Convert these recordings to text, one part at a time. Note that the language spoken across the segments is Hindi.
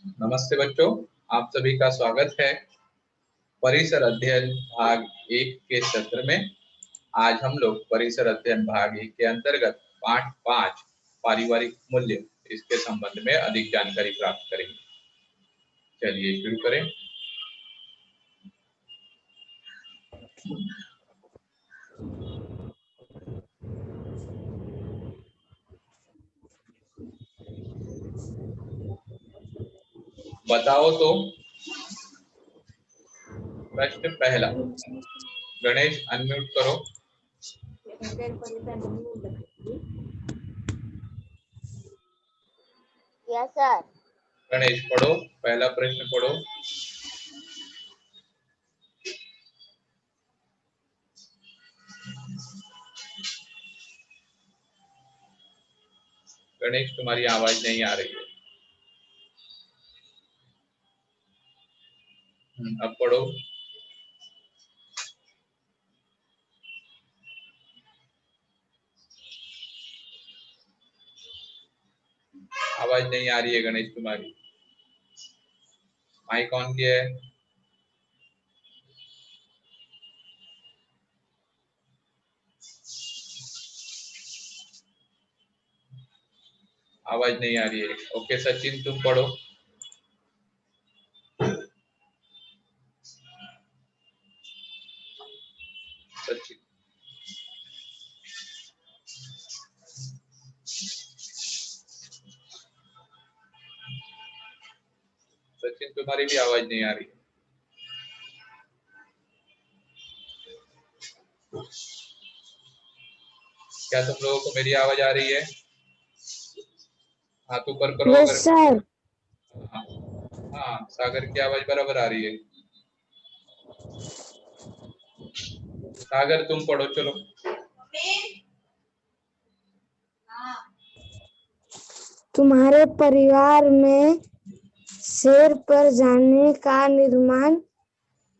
नमस्ते बच्चों, आप सभी का स्वागत है परिसर अध्ययन भाग 1 के सत्र में। आज हम लोग परिसर अध्ययन भाग 1 के अंतर्गत पाठ 5 पारिवारिक मूल्य इसके संबंध में अधिक जानकारी प्राप्त करेंगे। चलिए शुरू करें। बताओ तो प्रश्न पहला। गणेश अनम्यूट करो। Yes sir. गणेश पढ़ो, पहला प्रश्न पढ़ो। गणेश तुम्हारी आवाज नहीं आ रही है। अब पढ़ो। आवाज नहीं आ रही है गणेश तुम्हारी। माइक ऑन किया है। आवाज नहीं आ रही है। ओके सचिन तुम पढ़ो। सचिन सचिन तुम्हारी भी आवाज नहीं आ रही है। क्या तुम लोगों को मेरी आवाज आ रही है? हाथ ऊपर करो अगर। सर। हाँ, हाँ सागर की आवाज बराबर आ रही है। सागर तुम पढ़ो चलो। तुम्हारे परिवार में सैर पर जाने का निर्णय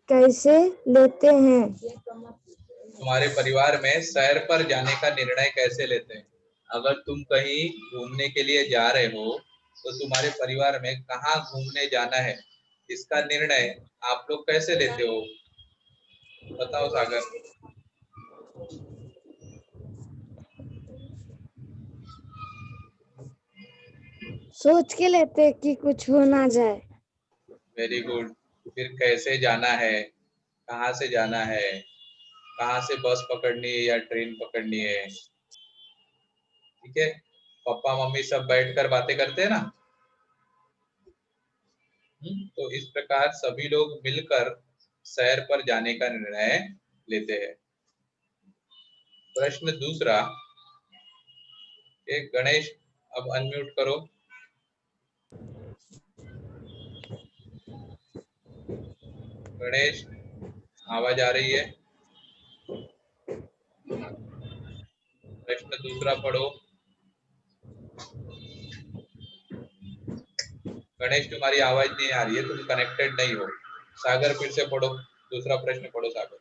कैसे लेते हैं? तुम्हारे परिवार में सैर पर जाने का निर्णय कैसे लेते हैं? अगर तुम कहीं घूमने के लिए जा रहे हो तो तुम्हारे परिवार में कहाँ घूमने जाना है इसका निर्णय आप लोग कैसे लेते हो? बताओ सागर। सोच के लेते कि कुछ हो ना जाए। Very good. फिर कैसे जाना है, कहाँ से जाना है, कहाँ से बस पकड़नी है या ट्रेन पकड़नी है? ठीक है, पापा मम्मी सब बैठकर बातें करते हैं ना। तो इस प्रकार सभी लोग मिलकर सैर पर जाने का निर्णय लेते हैं। प्रश्न दूसरा। एक गणेश अब अनम्यूट करो। गणेश आवाज आ रही है? प्रश्न दूसरा पढ़ो। गणेश तुम्हारी आवाज नहीं आ रही है, तुम कनेक्टेड नहीं हो। सागर फिर से पढ़ो, दूसरा प्रश्न पढ़ो सागर।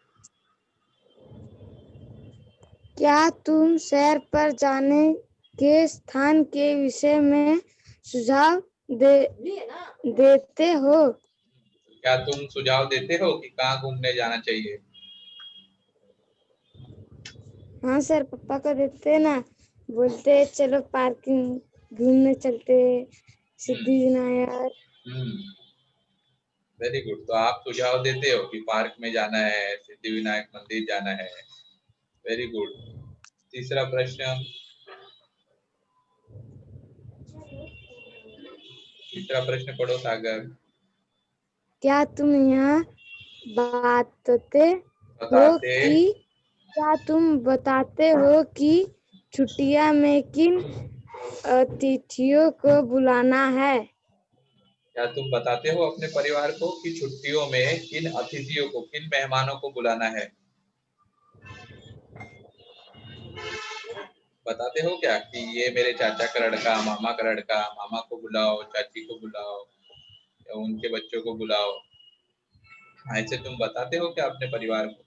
क्या तुम सैर पर जाने के स्थान के विषय में सुझाव देते हो? क्या तुम सुझाव देते हो कि कहाँ घूमने जाना चाहिए? हाँ सर, पापा को देते ना, बोलते चलो पार्किंग घूमने चलते, सिद्धिविनायक। Very good. तो आप सुझाव देते हो कि पार्क में जाना है, सिद्धिविनायक मंदिर जाना है। Very good. तीसरा प्रश्न। तीसरा प्रश्न पढ़ो सागर। क्या तुम यहाँ बताते हो कि छुट्टियां में किन अतिथियों को बुलाना है? क्या तुम बताते हो अपने परिवार को कि छुट्टियों में किन अतिथियों को, किन मेहमानों को बुलाना है? बताते हो क्या कि ये मेरे चाचा का लड़का, मामा का लड़का, मामा को बुलाओ, चाची को बुलाओ या उनके बच्चों को बुलाओ? ऐसे तुम बताते हो क्या अपने परिवार को?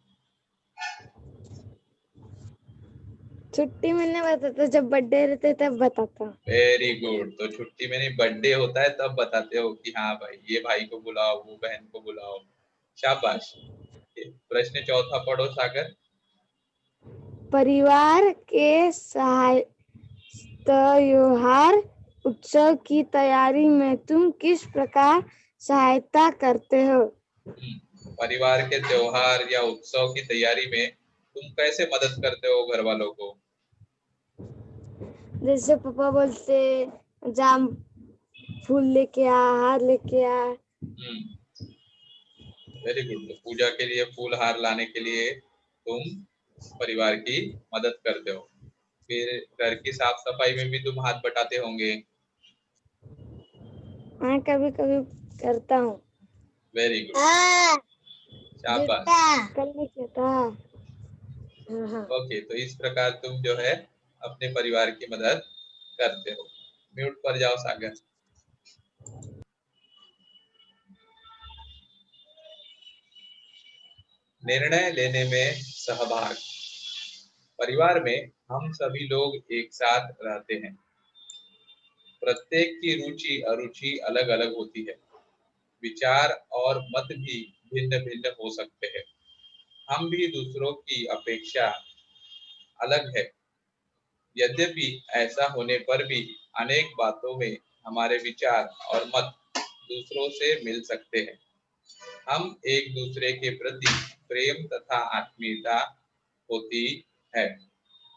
छुट्टी में नहीं बताता, जब बर्थडे रहते तब बताता। Very good. तो छुट्टी में नहीं, बर्थडे होता है तब बताते हो कि हाँ भाई ये भाई को बुलाओ, वो बहन को बुलाओ। शाबाश। प्रश्न चौथा पढ़ो सागर। परिवार के त्योहार उत्सव की तैयारी में तुम किस प्रकार सहायता करते हो? परिवार के त्योहार या उत्सव की तैयारी में तुम कैसे मदद करते हो घर वालों को? जैसे पापा बोलते जाम फूल लेके आ, हार लेके आ। Very good. तो पूजा के लिए फूल हार लाने के लिए तुम परिवार की मदद करते हो। फिर घर की साफ सफाई में भी तुम हाथ बटाते होंगे। हाँ, कभी कभी करता हूँ। Very good. शाबाश। कल नहीं किया था। हाँ। ओके, तो इस प्रकार तुम जो है अपने परिवार की मदद करते हो। म्यूट पर जाओ सागर। निर्णय लेने में सहभाग। परिवार में हम सभी लोग एक साथ रहते हैं। प्रत्येक की रुचि अरुचि अलग अलग होती है। विचार और मत भी भिन्न भिन्न हो सकते हैं। हम भी दूसरों की अपेक्षा अलग है। यद्यपि ऐसा होने पर भी अनेक बातों में हमारे विचार और मत दूसरों से मिल सकते हैं। हम एक दूसरे के प्रति प्रेम तथा आत्मीयता होती है।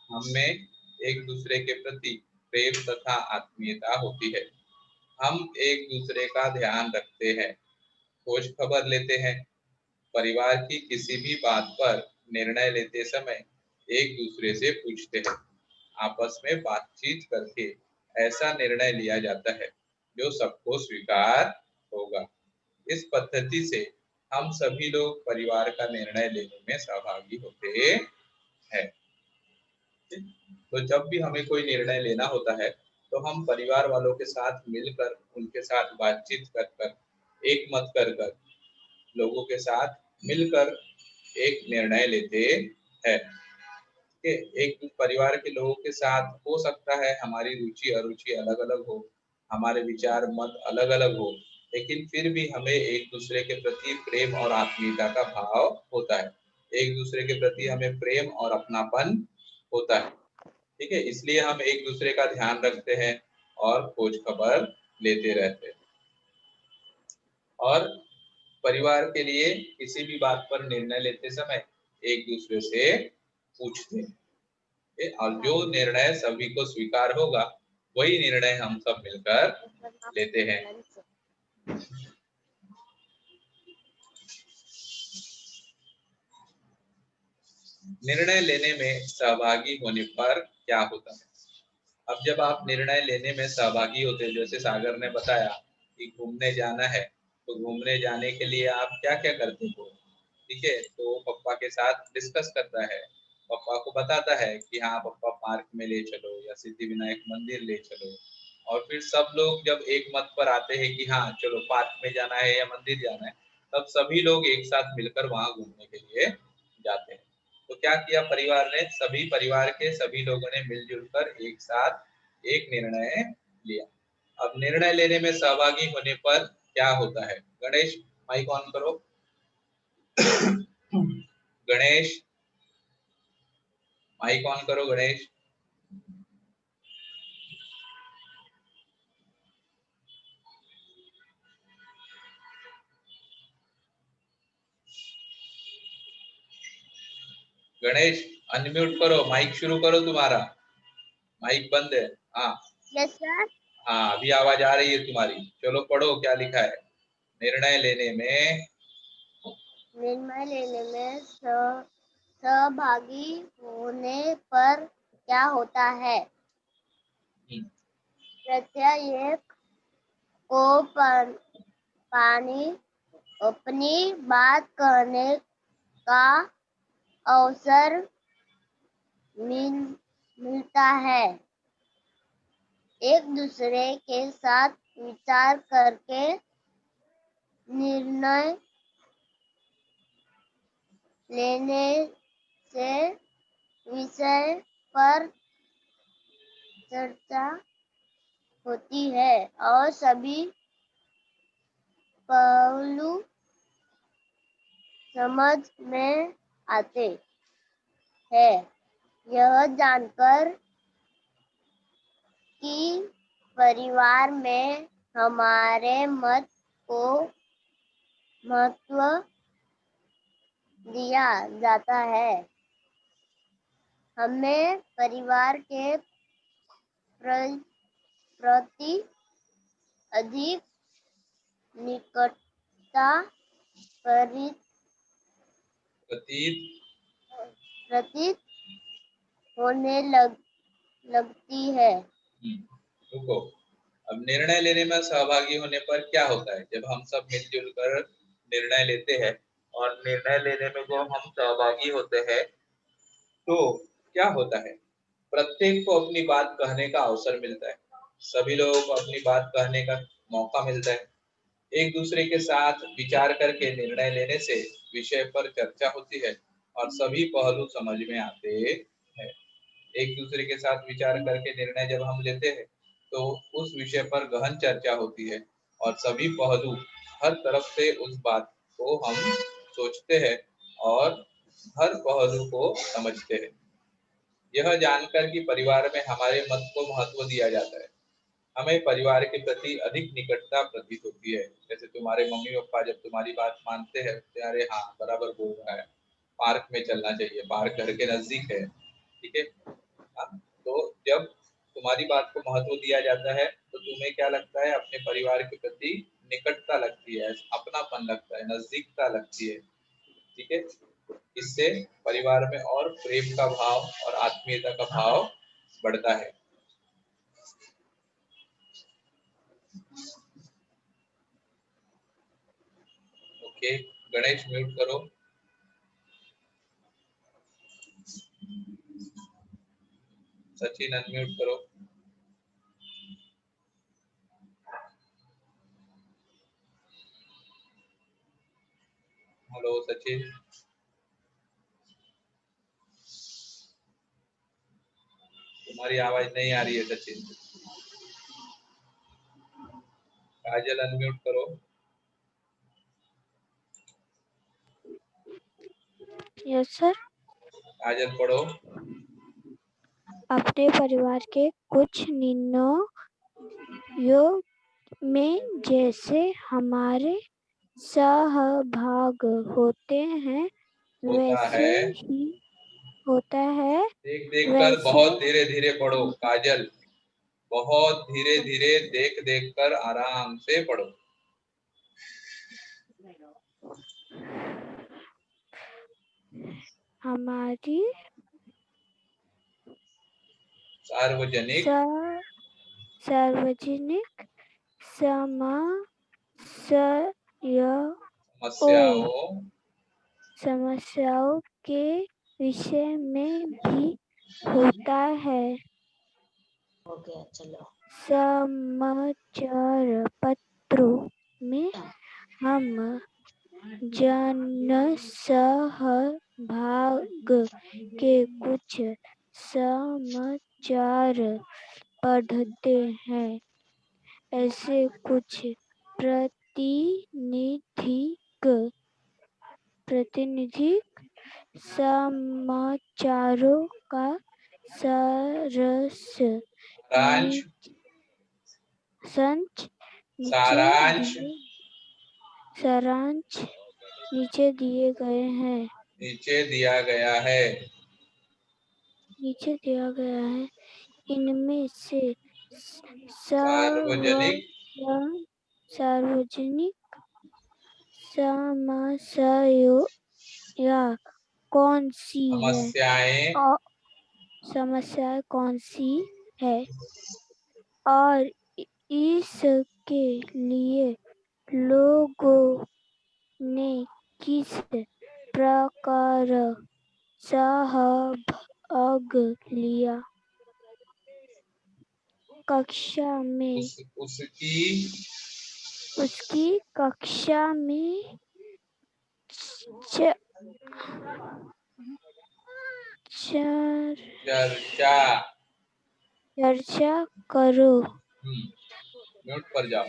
हमें एक दूसरे के प्रति प्रेम तथा आत्मीयता होती है। हम एक दूसरे का ध्यान रखते हैं, खोज खबर लेते हैं। परिवार की किसी भी बात पर निर्णय लेते समय एक दूसरे से पूछते हैं। आपस में बातचीत करके ऐसा निर्णय लिया जाता है जो सबको स्वीकार होगा। इस पद्धति से हम सभी लोग परिवार का निर्णय लेने में सहभागी होते हैं। तो जब भी हमें कोई निर्णय लेना होता है तो हम परिवार वालों के साथ मिलकर, उनके साथ बातचीत कर कर, एक मत कर कर, लोगों के साथ मिलकर एक निर्णय लेते हैं। कि एक परिवार के लोगों के साथ हो सकता है हमारी रुचि अरुचि अलग अलग हो, हमारे विचार मत अलग अलग हो, लेकिन फिर भी हमें एक दूसरे के प्रति प्रेम और आत्मीयता का भाव होता है। एक दूसरे के प्रति हमें प्रेम और अपनापन होता है। ठीक है, इसलिए हम एक दूसरे का ध्यान रखते हैं और खोज खबर लेते रहते हैं। और परिवार के लिए किसी भी बात पर निर्णय लेते समय एक दूसरे से पूछते हैं, और जो निर्णय सभी को स्वीकार होगा वही निर्णय हम सब मिलकर लेते हैं। निर्णय लेने में सहभागी होने पर क्या होता है? अब जब आप निर्णय लेने में सहभागी होते हैं, जैसे सागर ने बताया कि घूमने जाना है, तो घूमने जाने के लिए आप क्या क्या करते हो? ठीक है, तो वो पप्पा के साथ डिस्कस करता है, पप्पा को बताता है कि हाँ पप्पा पार्क में ले चलो या सिद्धि विनायक मंदिर ले चलो। और फिर सब लोग जब एक मत पर आते हैं कि हाँ चलो पार्क में जाना है या मंदिर जाना है, तब सभी लोग एक साथ मिलकर वहां घूमने के लिए जाते हैं। तो क्या किया परिवार ने? सभी परिवार के सभी लोगों ने मिलजुल कर एक साथ एक निर्णय लिया। अब निर्णय लेने में सहभागी होने पर क्या होता है? गणेश माइक ऑन करो। गणेश माइक ऑन करो गणेश। गणेश अनम्यूट करो, माइक शुरू करो तुम्हारा। माइक बंद है। हाँ यस सर। हाँ, अभी आवाज आ रही है तुम्हारी। चलो पढ़ो क्या लिखा है। निर्णय लेने में सहभागी होने पर क्या होता है? प्रत्येक को अपनी बात कहने का अवसर मिलता है। एक दूसरे के साथ विचार करके निर्णय लेने से विषय पर चर्चा होती है और सभी पहलू समझ में आते हैं। यह जानकर कि परिवार में हमारे मत को महत्व दिया जाता है, हमें परिवार के प्रति अधिक निकटता प्रतीत होने लगती है। रुको, अब निर्णय लेने में सहभागी होने पर क्या होता है? जब हम सब मिलजुल कर निर्णय लेते हैं और निर्णय लेने में जो हम सहभागी होते हैं तो क्या होता है? प्रत्येक को अपनी बात कहने का अवसर मिलता है, सभी लोगों को अपनी बात कहने का मौका मिलता है। एक दूसरे के साथ विचार करके निर्णय लेने से विषय पर चर्चा होती है और सभी पहलू समझ में आते हैं। एक दूसरे के साथ विचार करके निर्णय जब हम लेते हैं तो उस विषय पर गहन चर्चा होती है और सभी पहलू हर तरफ से उस बात को हम सोचते हैं और हर पहलू को समझते हैं। यह जानकर कि परिवार में हमारे मत को महत्व दिया जाता है, हमें परिवार के प्रति अधिक निकटता प्रतीत होती है। जैसे तुम्हारे मम्मी पापा जब तुम्हारी बात मानते हैं, अरे हाँ बराबर बोल रहा है, पार्क में चलना चाहिए, पार्क घर के नजदीक है, ठीक है। हाँ, तो जब तुम्हारी बात को महत्व दिया जाता है तो तुम्हें क्या लगता है? अपने परिवार के प्रति निकटता लगती है, अपनापन लगता है, नजदीकता लगती है, ठीक है। इससे परिवार में और प्रेम का भाव और आत्मीयता का भाव बढ़ता है। ओके, गणेश म्यूट करो। सचिन अनम्यूट करो। हेलो सचिन। तुम्हारी आवाज नहीं आ रही है सचिन। काजल अनम्यूट करो। Yes sir. काजल पढ़ो। अपने परिवार के कुछ निर्णयों में जैसे हमारे सहभाग होते हैं होता वैसे है, ही होता है देख देख कर वैसे बहुत धीरे धीरे पढ़ो काजल, बहुत धीरे धीरे देख देख कर आराम से पढ़ो। हमारी सार्वजनिक सार्वजनिक समस्याओं के विषय में भी होता है। हो गया, चलो। समाचार पत्रों में हम जनसहभाग के कुछ समाचार पढ़ते हैं। ऐसे कुछ प्रातिनिधिक समाचारों का सारांश नीचे दिए गए हैं। नीचे दिया गया है। इनमें से सार्वजनिक समस्याएं कौन सी है और इसके लिए लोगों ने किस प्रकार सहभाग लिया। कक्षा में उसकी कक्षा में चर्चा। चर्चा करो। म्यूट पर जाओ।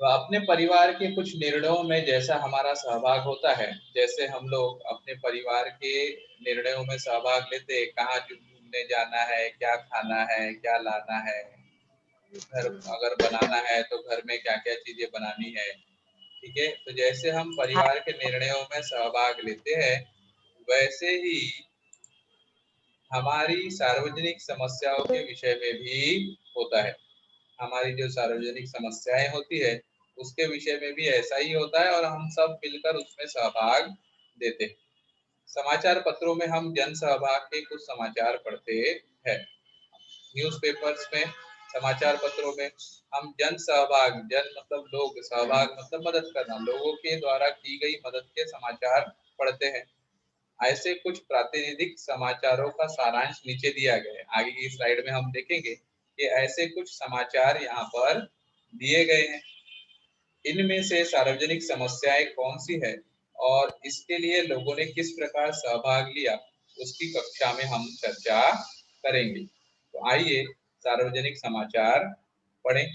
तो अपने परिवार के कुछ निर्णयों में जैसा हमारा सहभाग होता है, जैसे हम लोग अपने परिवार के निर्णयों में सहभाग लेते हैं, कहाँ घूमने जाना है, क्या खाना है, क्या लाना है, घर अगर बनाना है तो घर में क्या क्या चीजें बनानी है, ठीक है। तो जैसे हम परिवार के निर्णयों में सहभाग लेते हैं, वैसे ही हमारी सार्वजनिक समस्याओं के विषय में भी होता है। हमारी जो सार्वजनिक समस्याएं होती है उसके विषय में भी ऐसा ही होता है और हम सब मिलकर उसमें सहभाग देते हैं। समाचार पत्रों में हम जन सहभाग के कुछ समाचार पढ़ते हैं। न्यूज़पेपर्स में, समाचार पत्रों में हम जन सहभाग, जन मतलब लोग, सहभाग मतलब मदद करना, लोगों के द्वारा की गई मदद के समाचार पढ़ते हैं। ऐसे कुछ प्रातिनिधिक समाचारों का सारांश नीचे दिया गया है। आगे की स्लाइड में हम देखेंगे कि ऐसे कुछ समाचार यहाँ पर दिए गए हैं। इनमें से सार्वजनिक समस्याएं कौन सी है और इसके लिए लोगों ने किस प्रकार सहभाग लिया, उसकी कक्षा में हम चर्चा करेंगे। तो आइए सार्वजनिक समाचार पढ़ें।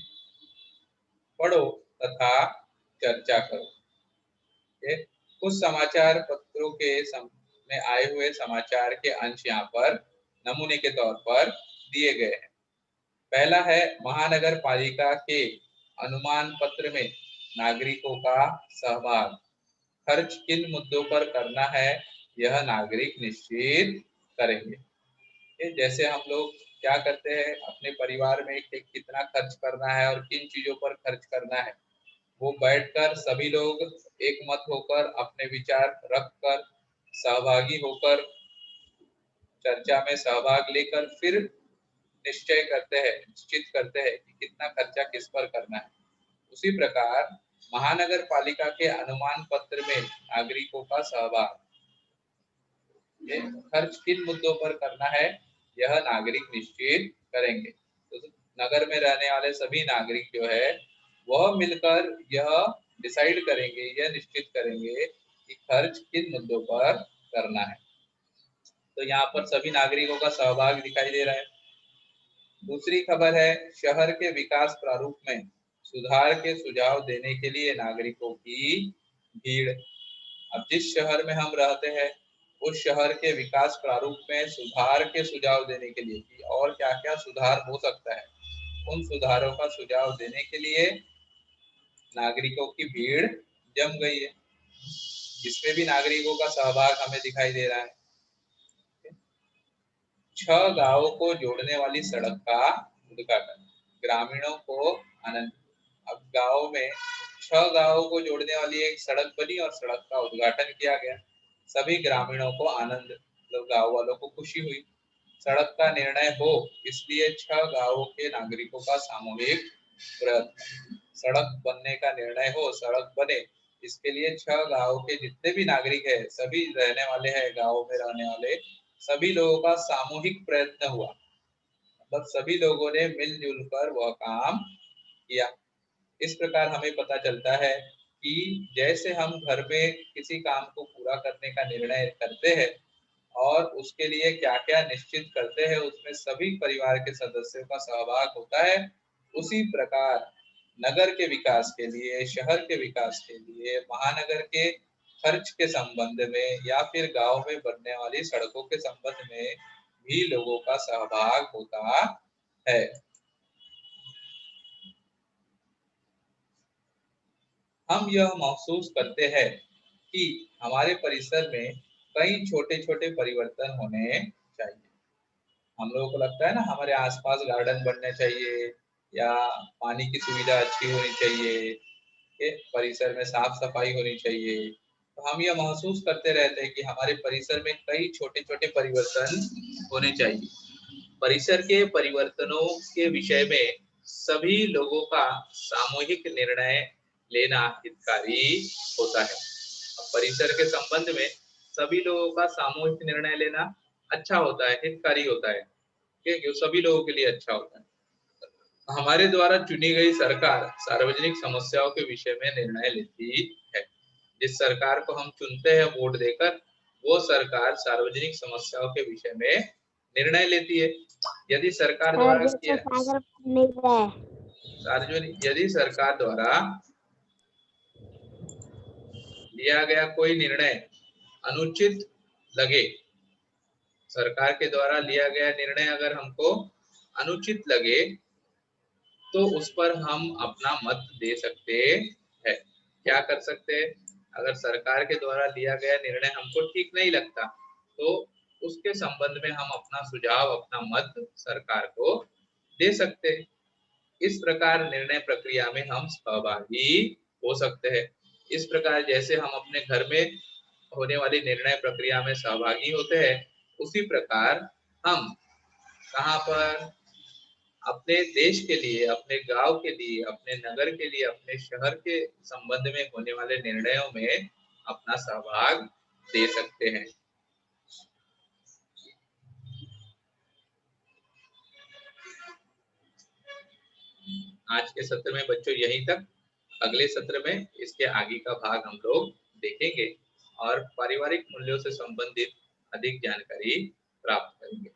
पढ़ो तथा चर्चा करो। कुछ समाचार पत्रों के में आए हुए समाचार के अंश यहाँ पर नमूने के तौर पर दिए गए हैं। पहला है, महानगर पालिका के अनुमान पत्र में नागरिकों का सहभाग। खर्च किन मुद्दों पर करना है, यह नागरिक निश्चित करेंगे। जैसे हम लोग क्या करते हैं, अपने परिवार में कितना खर्च करना है और किन चीजों पर खर्च करना है, वो बैठकर सभी लोग एक मत होकर अपने विचार रखकर सहभागी होकर चर्चा में सहभाग लेकर फिर निश्चय करते हैं, निश्चित करते हैं कि कितना खर्चा किस पर करना है। उसी प्रकार महानगर पालिका के अनुमान पत्र में नागरिकों का सहभाग। खर्च किन मुद्दों पर करना है, यह नागरिक निश्चित करेंगे। तो नगर में रहने वाले सभी नागरिक जो है वह मिलकर यह डिसाइड करेंगे, यह निश्चित करेंगे कि खर्च किन मुद्दों पर करना है। तो यहाँ पर सभी नागरिकों का सहभाग दिखाई दे रहा है। दूसरी खबर है, शहर के विकास प्रारूप में सुधार के सुझाव देने के लिए नागरिकों की भीड़। अब जिस शहर में हम रहते हैं उस शहर के विकास प्रारूप में सुधार के सुझाव देने के लिए कि और क्या क्या सुधार हो सकता है, उन सुधारों का सुझाव देने के लिए नागरिकों की भीड़ जम गई है। इसमें भी नागरिकों का सहभाग हमें दिखाई दे रहा है। 6 गांवों को जोड़ने वाली सड़क का उद्घाटन, ग्रामीणों को आनंद। अब गांव में 6 गांवों को जोड़ने वाली एक सड़क बनी और सड़क का उद्घाटन किया गया। सभी ग्रामीणों को आनंद, मतलब गांव वालों को खुशी हुई। सड़क का निर्णय हो इसलिए 6 गांवों के नागरिकों का सामूहिक प्रयत्न। सड़क बनने का निर्णय हो, सड़क बने, इसके लिए 6 गांवों के जितने भी नागरिक है, सभी रहने वाले हैं, गांव में रहने वाले सभी लोगों का सामूहिक प्रयत्न हुआ। मतलब सभी लोगों ने मिलजुल कर वह काम किया। इस प्रकार हमें पता चलता है कि जैसे हम घर में किसी काम को पूरा करने का निर्णय करते हैं और उसके लिए क्या क्या निश्चित करते हैं, उसमें सभी परिवार के सदस्यों का सहभाग होता है। उसी प्रकार नगर के विकास के लिए, शहर के विकास के लिए, महानगर के खर्च के संबंध में या फिर गांव में बनने वाली सड़कों के संबंध में भी लोगों का सहभाग होता है। हम यह महसूस करते हैं कि हमारे परिसर में कई छोटे छोटे परिवर्तन होने चाहिए। हम लोगों को लगता है ना, हमारे आसपास गार्डन बनने चाहिए या पानी की सुविधा अच्छी होनी चाहिए, के परिसर में साफ सफाई होनी चाहिए। तो हम यह महसूस करते रहते हैं कि हमारे परिसर में कई छोटे छोटे परिवर्तन होने चाहिए। परिसर के परिवर्तनों के विषय में सभी लोगों का सामूहिक निर्णय लेना हितकारी होता है। अब परिसर के संबंध में सभी लोगों का सामूहिक निर्णय लेना अच्छा होता है, हितकारी होता है, क्योंकि सभी लोगों के लिए अच्छा होता है। हमारे द्वारा चुनी गई सरकार सार्वजनिक समस्याओं के विषय में निर्णय लेती है। जिस सरकार को हम चुनते हैं वोट देकर, वो सरकार सार्वजनिक समस्याओं के विषय में निर्णय लेती है। यदि सरकार द्वारा यदि सरकार द्वारा लिया गया कोई निर्णय अनुचित लगे, सरकार के द्वारा लिया गया निर्णय अगर हमको अनुचित लगे तो उस पर हम अपना मत दे सकते हैं। क्या कर सकते हैं? अगर सरकार के द्वारा लिया गया निर्णय हमको ठीक नहीं लगता तो उसके संबंध में हम अपना सुझाव, अपना मत सरकार को दे सकते हैं। इस प्रकार निर्णय प्रक्रिया में हम सहभागी हो सकते हैं। इस प्रकार जैसे हम अपने घर में होने वाली निर्णय प्रक्रिया में सहभागी होते हैं, उसी प्रकार हम कहाँ पर अपने देश के लिए, अपने गांव के लिए, अपने नगर के लिए, अपने शहर के संबंध में होने वाले निर्णयों में अपना सहभाग दे सकते हैं। आज के सत्र में बच्चों यहीं तक। अगले सत्र में इसके आगे का भाग हम लोग देखेंगे और पारिवारिक मूल्यों से संबंधित अधिक जानकारी प्राप्त करेंगे।